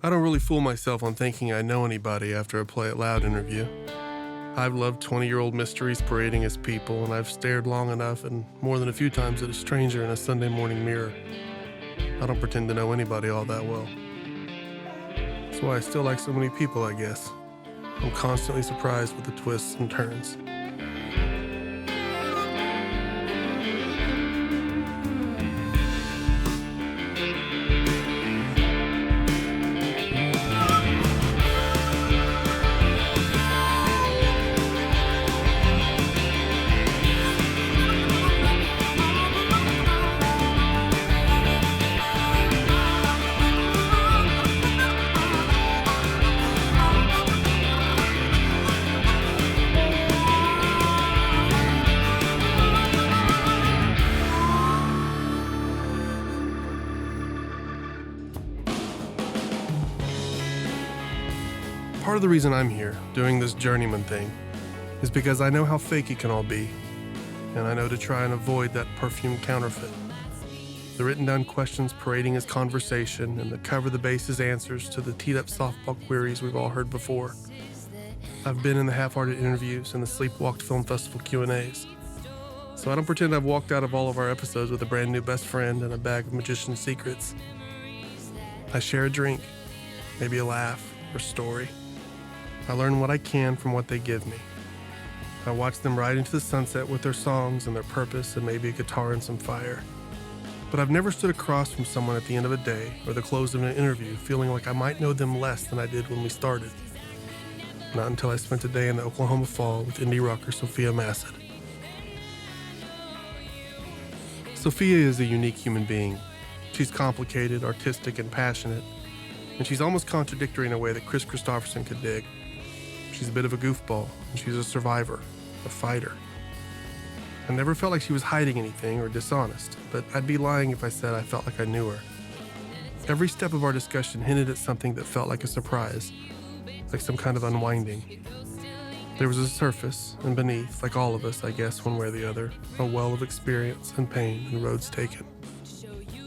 I don't really fool myself on thinking I know anybody after a Play It Loud interview. I've loved 20-year-old mysteries parading as people, and I've stared long enough and more than a few times at a stranger in a Sunday morning mirror. I don't pretend to know anybody all that well. That's why I still like so many people, I guess. I'm constantly surprised with the twists and turns. Part of the reason I'm here, doing this journeyman thing, is because I know how fake it can all be, and I know to try and avoid that perfume counterfeit. The written down questions parading as conversation, and the cover the bases answers to the teed up softball queries we've all heard before. I've been in the half-hearted interviews and the sleepwalked film festival Q&As. So I don't pretend I've walked out of all of our episodes with a brand new best friend and a bag of magician's secrets. I share a drink, maybe a laugh or story. I learn what I can from what they give me. I watch them ride into the sunset with their songs and their purpose and maybe a guitar and some fire. But I've never stood across from someone at the end of a day or the close of an interview feeling like I might know them less than I did when we started. Not until I spent a day in the Oklahoma fall with indie rocker Sophia Massad. Sophia is a unique human being. She's complicated, artistic, and passionate, and she's almost contradictory in a way that Chris Christopherson could dig. She's a bit of a goofball, and she's a survivor, a fighter. I never felt like she was hiding anything or dishonest, but I'd be lying if I said I felt like I knew her. Every step of our discussion hinted at something that felt like a surprise, like some kind of unwinding. There was a surface, and beneath, like all of us, I guess, one way or the other, a well of experience and pain and roads taken.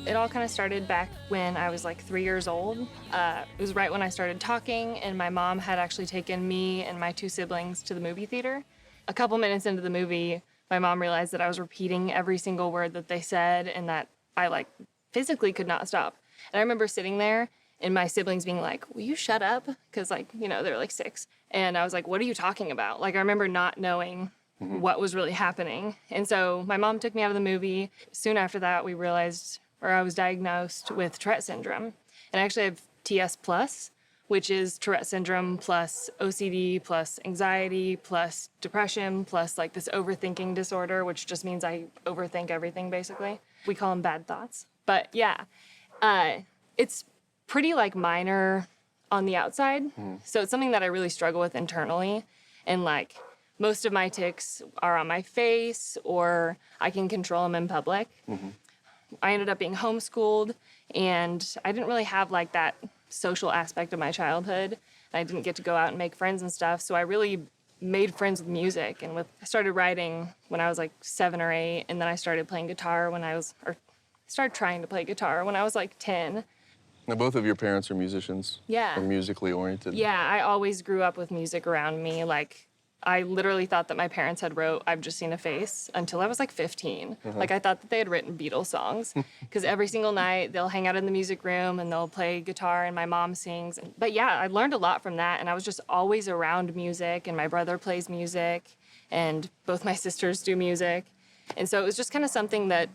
It all kind of started back when I was like 3 years old. It was right when I started talking, and my mom had actually taken me and my 2 siblings to the movie theater. A couple minutes into the movie, my mom realized that I was repeating every single word that they said and that I physically could not stop. And I remember sitting there and my siblings being like, "Will you shut up?" Because they're 6. And I was like, "What are you talking about?" I remember not knowing what was really happening. And so my mom took me out of the movie. Soon after that, I was diagnosed with Tourette syndrome. And I actually have TS+, which is Tourette syndrome plus OCD plus anxiety plus depression plus this overthinking disorder, which just means I overthink everything, basically. We call them bad thoughts. But yeah, it's pretty minor on the outside. So it's something that I really struggle with internally. And most of my tics are on my face, or I can control them in public. I ended up being homeschooled, and I didn't really have that social aspect of my childhood. I didn't get to go out and make friends and stuff, so I really made friends with music. And I started writing when I was 7 or 8, and then I started playing guitar started trying to play guitar when I was 10. Now, both of your parents are musicians? Yeah. Or musically oriented? Yeah, I always grew up with music around me. I literally thought that my parents had wrote I've Just Seen a Face until I was 15. I thought that they had written Beatles songs, because every single night they'll hang out in the music room and they'll play guitar and my mom sings. But yeah, I learned a lot from that, and I was just always around music, and my brother plays music and both my sisters do music. And so it was just kind of something that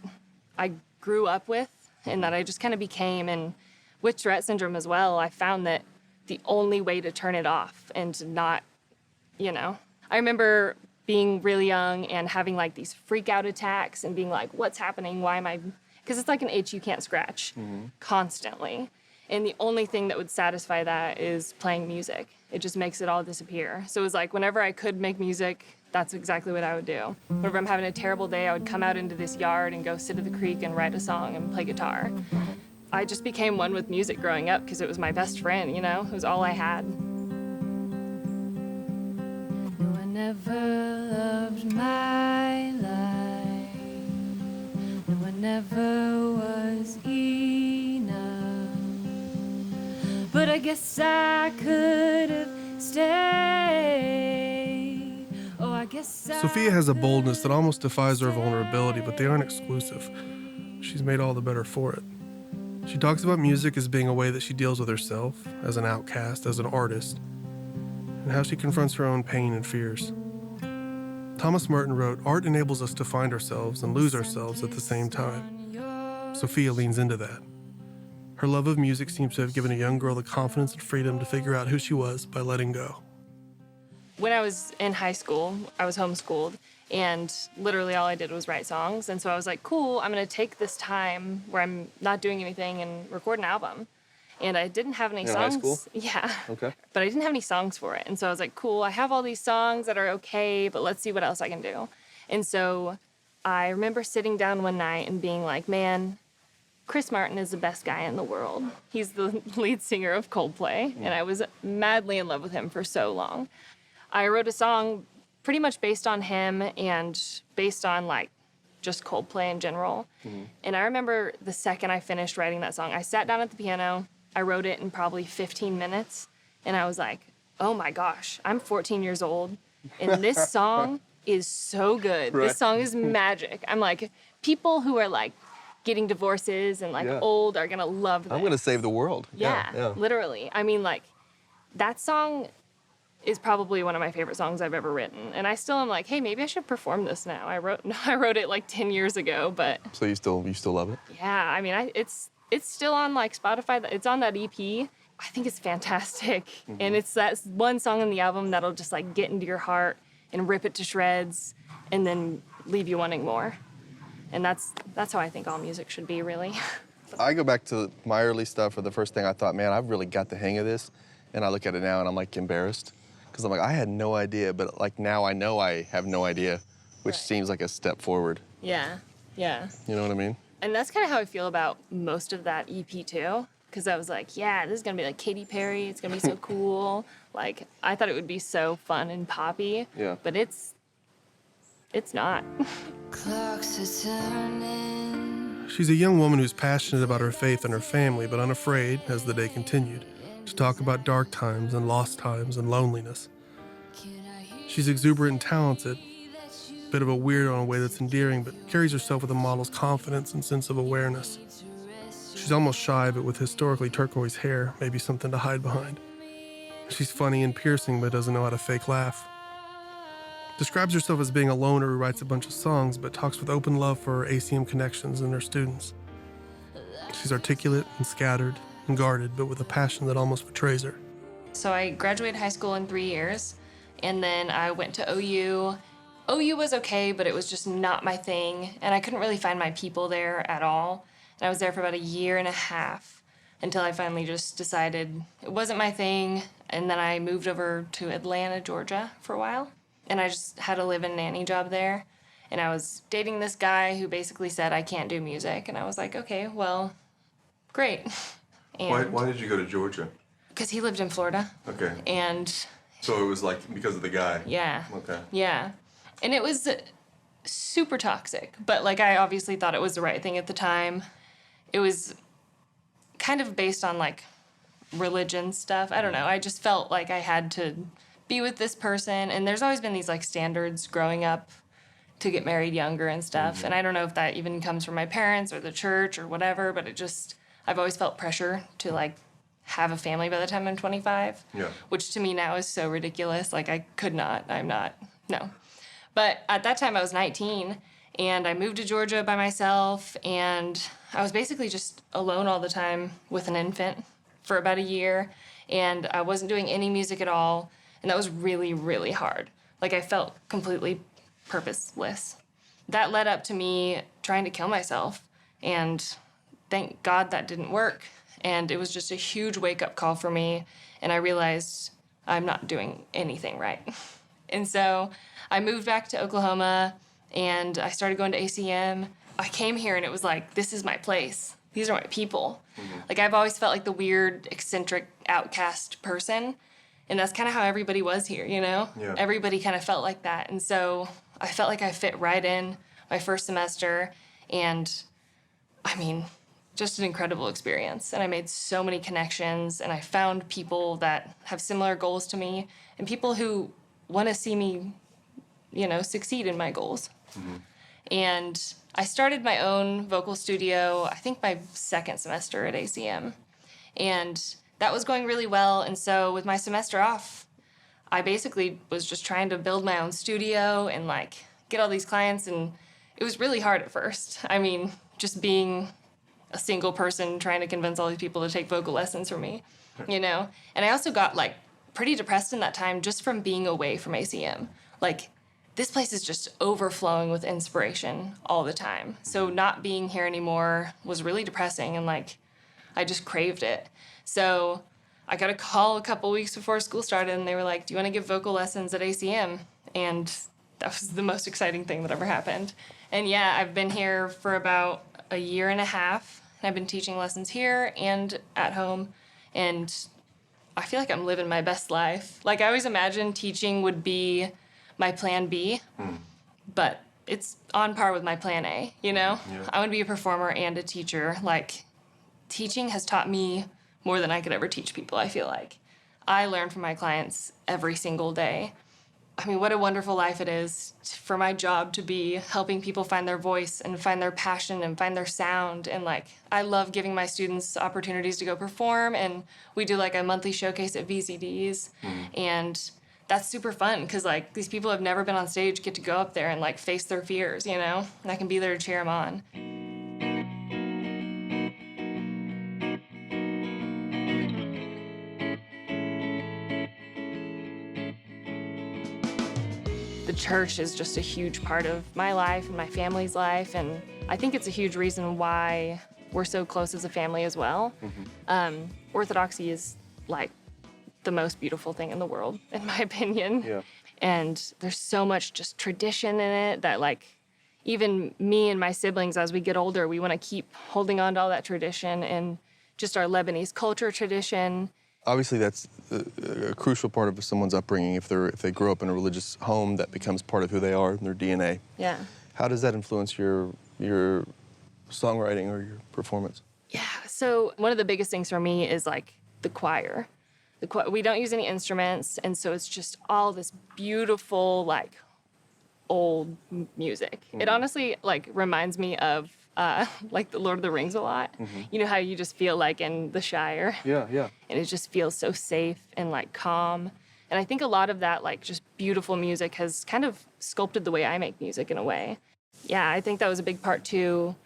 I grew up with and that I just kind of became. And with Tourette syndrome as well, I found that the only way to turn it off and to not, I remember being really young and having these freak out attacks and being what's happening? Why am I? Because it's an itch you can't scratch constantly. And the only thing that would satisfy that is playing music. It just makes it all disappear. So it was whenever I could make music, that's exactly what I would do. Whenever I'm having a terrible day, I would come out into this yard and go sit at the creek and write a song and play guitar. I just became one with music growing up because it was my best friend, It was all I had. Never loved my life. No one never was enough. but I guess I could have stayed. Oh, I guess Sophia has a boldness that almost defies her vulnerability, but they aren't exclusive. She's made all the better for it. She talks about music as being a way that she deals with herself, as an outcast, as an artist, and how she confronts her own pain and fears. Thomas Merton wrote, "Art enables us to find ourselves and lose ourselves at the same time." Sophia leans into that. Her love of music seems to have given a young girl the confidence and freedom to figure out who she was by letting go. When I was in high school, I was homeschooled, and literally all I did was write songs. And so I was like, cool, I'm going to take this time where I'm not doing anything and record an album. And I didn't have any In songs. high school? Yeah. Okay. But I didn't have any songs for it. And so I was like, cool, I have all these songs that are okay, but let's see what else I can do. And so I remember sitting down one night and being like, man, Chris Martin is the best guy in the world. He's the lead singer of Coldplay, and I was madly in love with him for so long. I wrote a song pretty much based on him and based on like just Coldplay in general. And I remember the second I finished writing that song, I sat down at the piano, I wrote it in probably 15 minutes, and I was like, oh my gosh, I'm 14 years old, and this song is so good. Right. This song is magic. I'm like, people who are like getting divorces and like Yeah. old are gonna love this. I'm gonna save the world. Yeah, literally. I mean, like, that song is probably one of my favorite songs I've ever written. And I still am like, hey, maybe I should perform this now. I wrote it like 10 years ago, but So you still love it? yeah, I mean, it's still on like Spotify. It's on that EP. I think it's fantastic. And it's that one song on the album that'll just like get into your heart and rip it to shreds and then leave you wanting more. And that's how I think all music should be, really. I go back to my early stuff, where the first thing I thought, man, I've really got the hang of this. And I look at it now and I'm like embarrassed. Because I'm like, I had no idea, but like now I know I have no idea, which Right. seems like a step forward. Yeah, yeah. You know what I mean? And that's kind of how I feel about most of that EP too. Because I was like, yeah, this is going to be like Katy Perry. It's going to be so cool. Like, I thought it would be so fun and poppy. Yeah. But it's not. Clocks are turning. She's a young woman who's passionate about her faith and her family, but unafraid, as the day continued, to talk about dark times and lost times and loneliness. She's exuberant and talented, a bit of a weirdo in a way that's endearing, but carries herself with a model's confidence and sense of awareness. She's almost shy, but with historically turquoise hair, maybe something to hide behind. She's funny and piercing, but doesn't know how to fake laugh. Describes herself as being a loner who writes a bunch of songs, but talks with open love for her ACM connections and her students. She's articulate and scattered and guarded, but with a passion that almost betrays her. So I graduated high school in 3 years, and then I went to OU. OU was okay, but it was just not my thing, and I couldn't really find my people there at all. And I was there for about a year and a half until I finally just decided it wasn't my thing, and then I moved over to Atlanta, Georgia for a while, and I just had a live-in nanny job there. And I was dating this guy who basically said I can't do music, and I was like, okay, well, great. Why did you go to Georgia? Because he lived in Florida, Okay. and So it was like because of the guy. yeah. Okay. Yeah. And it was super toxic, but like I obviously thought it was the right thing at the time. It was kind of based on like religion stuff. I don't know. I just felt like I had to be with this person, and there's always been these like standards growing up to get married younger and stuff. And I don't know if that even comes from my parents or the church or whatever, but I've always felt pressure to like have a family by the time I'm 25. Yeah. Which to me now is so ridiculous. Like no. But at that time I was 19 and I moved to Georgia by myself, and I was basically just alone all the time with an infant for about a year, and I wasn't doing any music at all, and that was really, really hard. Like I felt completely purposeless. That led up to me trying to kill myself, and thank God that didn't work. And it was just a huge wake-up call for me, and I realized I'm not doing anything right. And so I moved back to Oklahoma, and I started going to ACM. I came here, and it was like, this is my place. These are my people. Like, I've always felt like the weird, eccentric, outcast person, and that's kind of how everybody was here, you know? Yeah. Everybody kind of felt like that, and so I felt like I fit right in my first semester, and I mean, just an incredible experience. And I made so many connections, and I found people that have similar goals to me and people who want to see me, succeed in my goals. And I started my own vocal studio, I think my second semester at ACM. And that was going really well. And so with my semester off, I basically was just trying to build my own studio and get all these clients. And it was really hard at first. I mean, just being a single person trying to convince all these people to take vocal lessons from me, And I also got pretty depressed in that time just from being away from ACM. This place is just overflowing with inspiration all the time. So not being here anymore was really depressing, and I just craved it. So I got a call a couple weeks before school started, and they were like, "Do you want to give vocal lessons at ACM?" And that was the most exciting thing that ever happened. And yeah, I've been here for about a year and a half, and I've been teaching lessons here and at home, and I feel like I'm living my best life. I always imagined teaching would be my plan B, but it's on par with my plan A, Yeah. I want to be a performer and a teacher. Teaching has taught me more than I could ever teach people, I feel like. I learn from my clients every single day. I mean, what a wonderful life it is for my job to be helping people find their voice and find their passion and find their sound. And I love giving my students opportunities to go perform, and we do a monthly showcase at VCDs. And that's super fun because these people have never been on stage get to go up there and face their fears, and I can be there to cheer them on. The church is just a huge part of my life and my family's life, and I think it's a huge reason why we're so close as a family as well. Orthodoxy is the most beautiful thing in the world, in my opinion. Yeah. And there's so much just tradition in it that even me and my siblings, as we get older, we want to keep holding on to all that tradition and just our Lebanese culture tradition. Obviously, that's a crucial part of someone's upbringing. If they grow up in a religious home, that becomes part of who they are and their DNA. Yeah. How does that influence your songwriting or your performance? Yeah. So one of the biggest things for me is the choir. We don't use any instruments, and so it's just all this beautiful old music. It honestly reminds me of the Lord of the Rings a lot. You know how you just feel in the Shire. Yeah, yeah. And it just feels so safe and calm. And I think a lot of that just beautiful music has kind of sculpted the way I make music in a way. Yeah, I think that was a big part too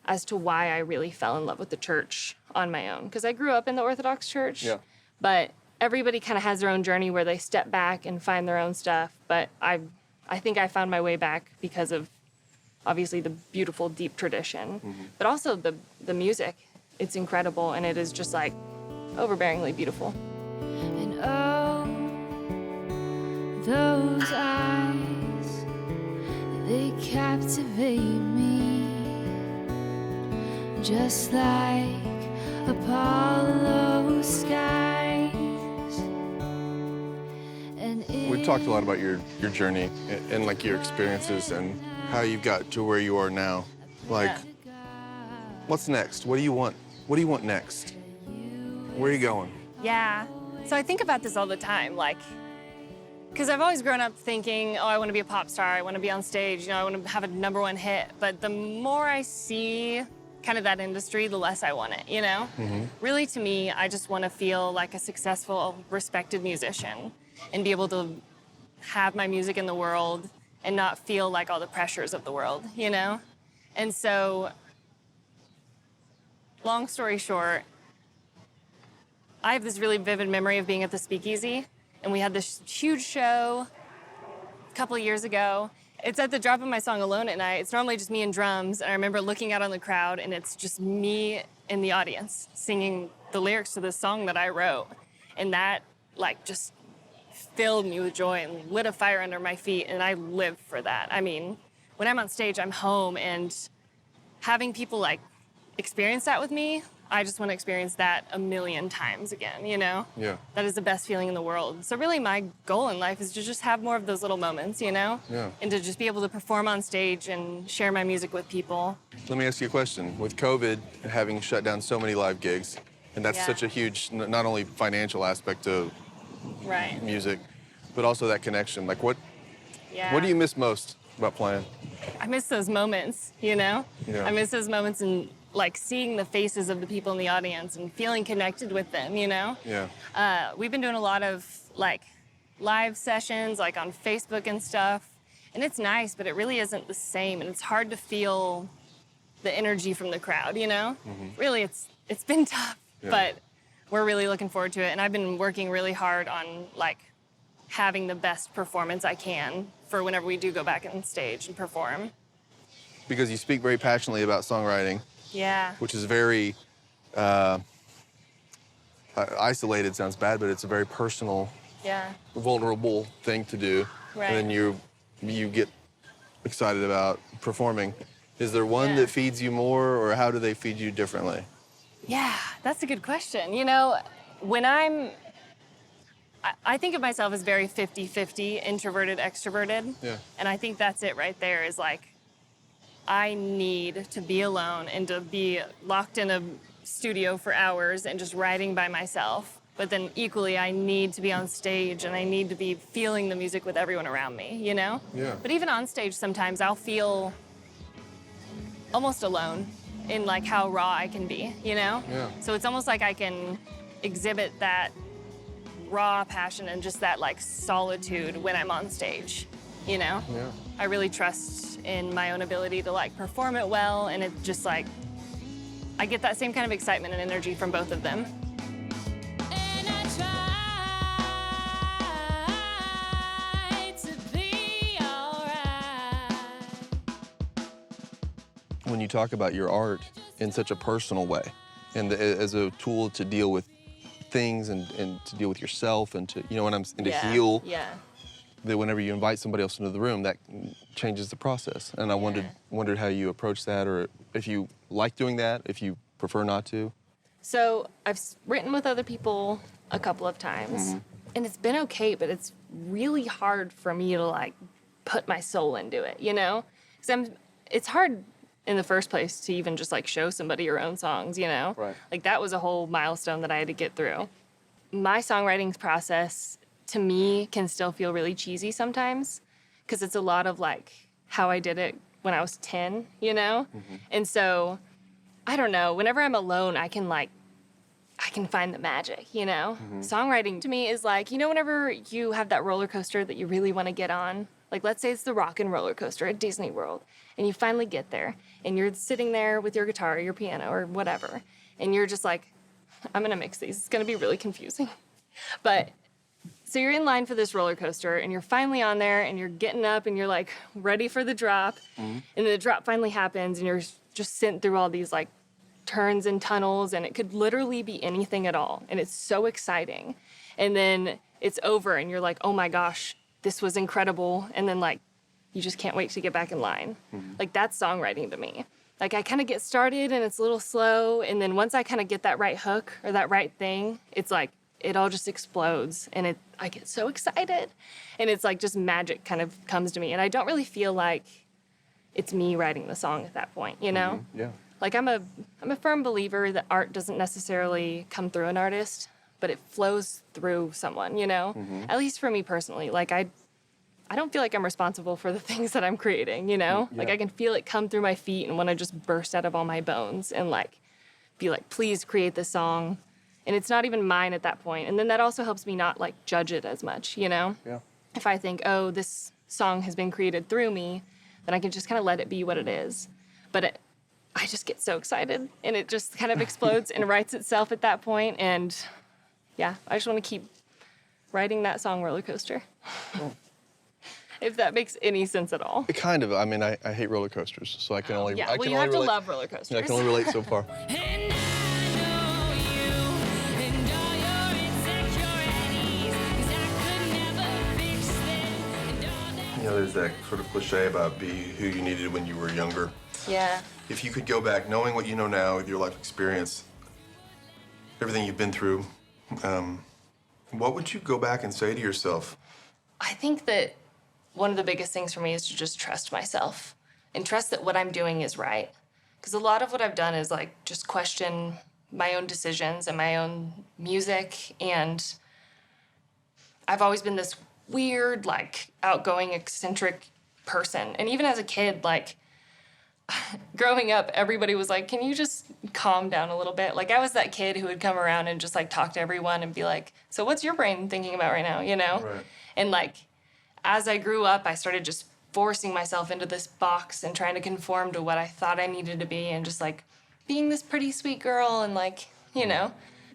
as to why I really fell in love with the church on my own. Because I grew up in the Orthodox church. Yeah. But everybody kind of has their own journey where they step back and find their own stuff. But I think I found my way back because of obviously the beautiful, deep tradition, but also the music. It's incredible, and it is just overbearingly beautiful. And oh, those eyes, they captivate me, just like Apollo skies. And We've talked a lot about your journey and your experiences and how you got to where you are now. What's next? What do you want? What do you want next? Where are you going? Yeah. So I think about this all the time, because I've always grown up thinking, oh, I want to be a pop star, I want to be on stage, I want to have a #1 hit. But the more I see kind of that industry, the less I want it, Really, to me, I just want to feel like a successful, respected musician and be able to have my music in the world and not feel all the pressures of the world, And so, long story short, I have this really vivid memory of being at the Speakeasy, and we had this huge show a couple of years ago. It's at the drop of my song Alone at Night. It's normally just me and drums, and I remember looking out on the crowd, and it's just me in the audience singing the lyrics to this song that I wrote. And that, just filled me with joy and lit a fire under my feet, and I live for that. I mean, when I'm on stage, I'm home, and having people experience that with me, I just want to experience that a million times again, you know? Yeah. That is the best feeling in the world. So really my goal in life is to just have more of those little moments, you know? Yeah. And to just be able to perform on stage and share my music with people. Let me ask you a question. With COVID having shut down so many live gigs, and that's Yeah. such a huge, not only financial aspect to Right. music, but also that connection. Like what Yeah. do you miss most about playing? I miss those moments, you know? Yeah. I miss those moments and like seeing the faces of the people in the audience and feeling connected with them, you know? Yeah. We've been doing a lot of like live sessions, like on Facebook and stuff, and it's nice, but it really isn't the same, and it's hard to feel the energy from the crowd, you know? Really, it's been tough, Yeah. but we're really looking forward to it, and I've been working really hard on like having the best performance I can for whenever we do go back on stage and perform. Because you speak very passionately about songwriting, Yeah. which is very isolated, sounds bad, but it's a very personal, Yeah. vulnerable thing to do. Right. And then you get excited about performing. Is there one Yeah. that feeds you more, or how do they feed you differently? Yeah, that's a good question. You know, when I think of myself as very 50-50, introverted, extroverted. Yeah. And I think that's it right there is like, I need to be alone and to be locked in a studio for hours and just writing by myself. But then equally, I need to be on stage and I need to be feeling the music with everyone around me, you know? Yeah. But even on stage, sometimes I'll feel almost alone in like how raw I can be, you know? Yeah. So it's almost like I can exhibit that raw passion and just that like solitude when I'm on stage, you know? Yeah. I really trust in my own ability to like perform it well, and it just like, I get that same kind of excitement and energy from both of them. And I try to be alright. When you talk about your art in such a personal way and as a tool to deal with things and to deal with yourself and to, you know, and to heal, Yeah. that whenever you invite somebody else into the room, that changes the process. And I wondered how you approach that, or if you like doing that, if you prefer not to. So I've written with other people a couple of times, and it's been okay, but it's really hard for me to like put my soul into it, you know? Because it's hard in the first place to even just like show somebody your own songs, you know? Right. Like that was a whole milestone that I had to get through. My songwriting process to me can still feel really cheesy sometimes because it's a lot of like how I did it when I was 10, you know? And so I don't know, whenever I'm alone, I can find the magic, you know? Songwriting to me is like, you know, whenever you have that roller coaster that you really want to get on, like let's say it's the Rock and Roller Coaster at Disney World, and you finally get there, and you're sitting there with your guitar or your piano or whatever, and you're just like, I'm gonna mix these, it's gonna be really confusing. But, so you're in line for this roller coaster, and you're finally on there, and you're getting up, and you're like ready for the drop, and then the drop finally happens, and you're just sent through all these like turns and tunnels, and it could literally be anything at all, and it's so exciting. And then it's over, and you're like, oh my gosh, this was incredible, and then like, you just can't wait to get back in line. Like that's songwriting to me. Like I kind of get started, and it's a little slow, and then once I kind of get that right hook or that right thing, it's like, it all just explodes, and I get so excited, and it's like just magic kind of comes to me, and I don't really feel like it's me writing the song at that point, you know? Yeah. Like I'm a firm believer that art doesn't necessarily come through an artist, but it flows through someone, you know? At least for me personally. Like I don't feel like I'm responsible for the things that I'm creating, you know? Like I can feel it come through my feet and want to just burst out of all my bones and like be like, please create this song. And it's not even mine at that point. And then that also helps me not like judge it as much, you know? Yeah. If I think, oh, this song has been created through me, then I can just kind of let it be what it is. But I just get so excited, and it just kind of explodes and writes itself at that point. And yeah, I just want to keep writing that song roller coaster. If that makes any sense at all. It kind of. I mean, I hate roller coasters, so I can only. Yeah, I well, can you only have to relate, love roller coasters. I can only relate so far. And I know you and all your insecurities, 'cause I could never fix them. And all that You know, there's that sort of cliche about be who you needed when you were younger. Yeah. If you could go back, knowing what you know now with your life experience, everything you've been through, what would you go back and say to yourself? I think that one of the biggest things for me is to just trust myself and trust that what I'm doing is right. Because a lot of what I've done is like just question my own decisions and my own music. And I've always been this weird, like outgoing, eccentric person. And even as a kid, like growing up, everybody was like, can you just calm down a little bit? Like I was that kid who would come around and just like talk to everyone and be like, so what's your brain thinking about right now, you know? Right. And like, as I grew up, I started just forcing myself into this box and trying to conform to what I thought I needed to be and just like being this pretty sweet girl and like, you know,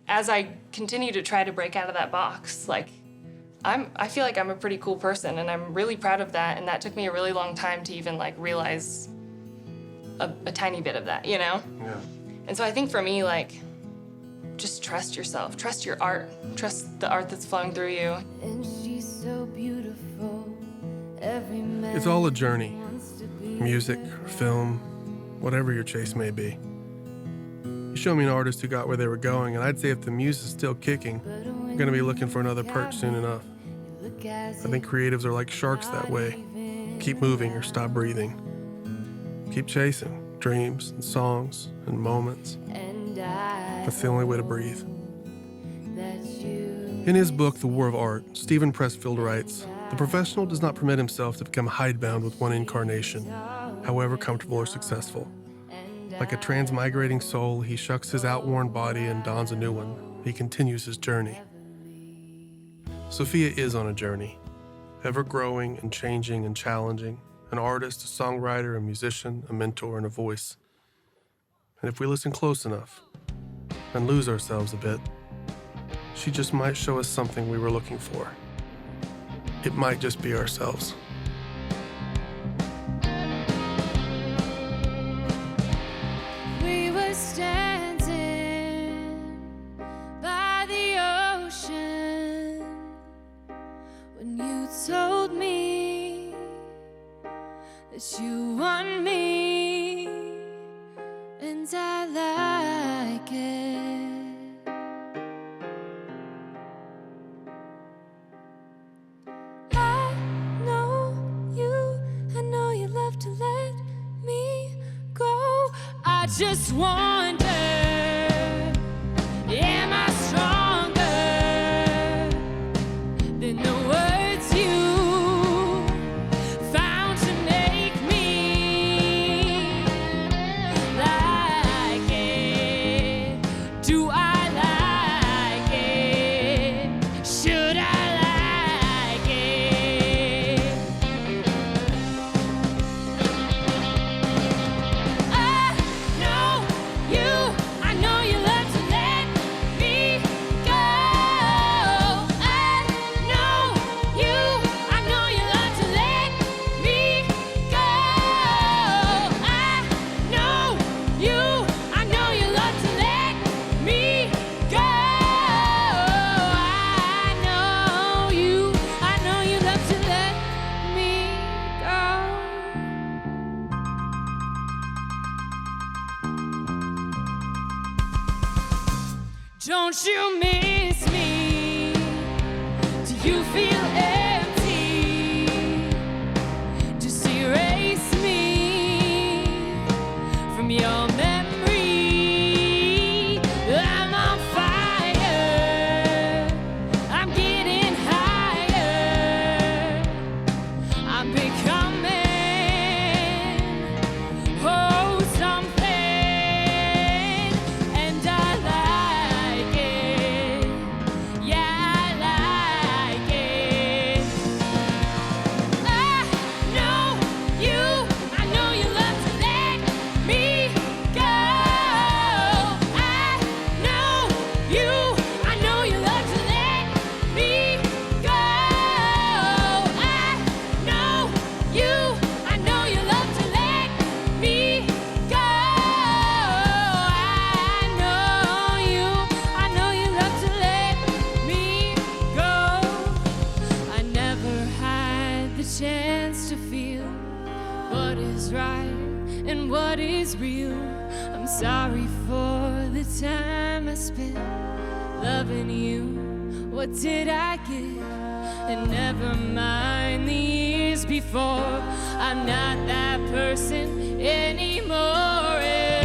as I continue to try to break out of that box, like I feel like I'm a pretty cool person and I'm really proud of that. And that took me a really long time to even like realize a tiny bit of that, you know? Yeah. And so I think for me, like, just trust yourself, trust your art, trust the art that's flowing through you. And she's so beautiful. Every man It's all a journey. wants to be Music, film, whatever your chase may be. You show me an artist who got where they were going, and I'd say if the muse is still kicking, you're gonna be looking for another perch soon enough. I think creatives are like sharks that way. Keep moving or stop breathing. Keep chasing dreams and songs and moments. and I That's the only way to breathe. that you In his book, The War of Art, Stephen Pressfield writes, "The professional does not permit himself to become hidebound with one incarnation, however comfortable or successful. Like a transmigrating soul, he shucks his outworn body and dons a new one. He continues his journey." Sophia is on a journey, ever growing and changing and challenging, an artist, a songwriter, a musician, a mentor, and a voice. And if we listen close enough and lose ourselves a bit, she just might show us something we were looking for. It might just be ourselves. We were standing by the ocean when you told me that you want me, and I like it. I know you love to let me go. I just wonder, am I stronger than the words you found to make me like it? Do I like it? Should I like it? I know you love to let me go. I know you love to let me go. I know you love to let me go. I know you love to let me go. Don't you miss me? Do you feel empty? Just erase me from your memory. I'm on fire. I'm getting higher. I'm becoming something, and I like it. Yeah, I like it. I know you love to let me go. I know you love to let me go. I know you love to let me go. I know you love to let me go. I never had the chance to feel what is right and what is real. I'm sorry for the time I spent loving you. What did I get? And never mind the years before. I'm not that person anymore.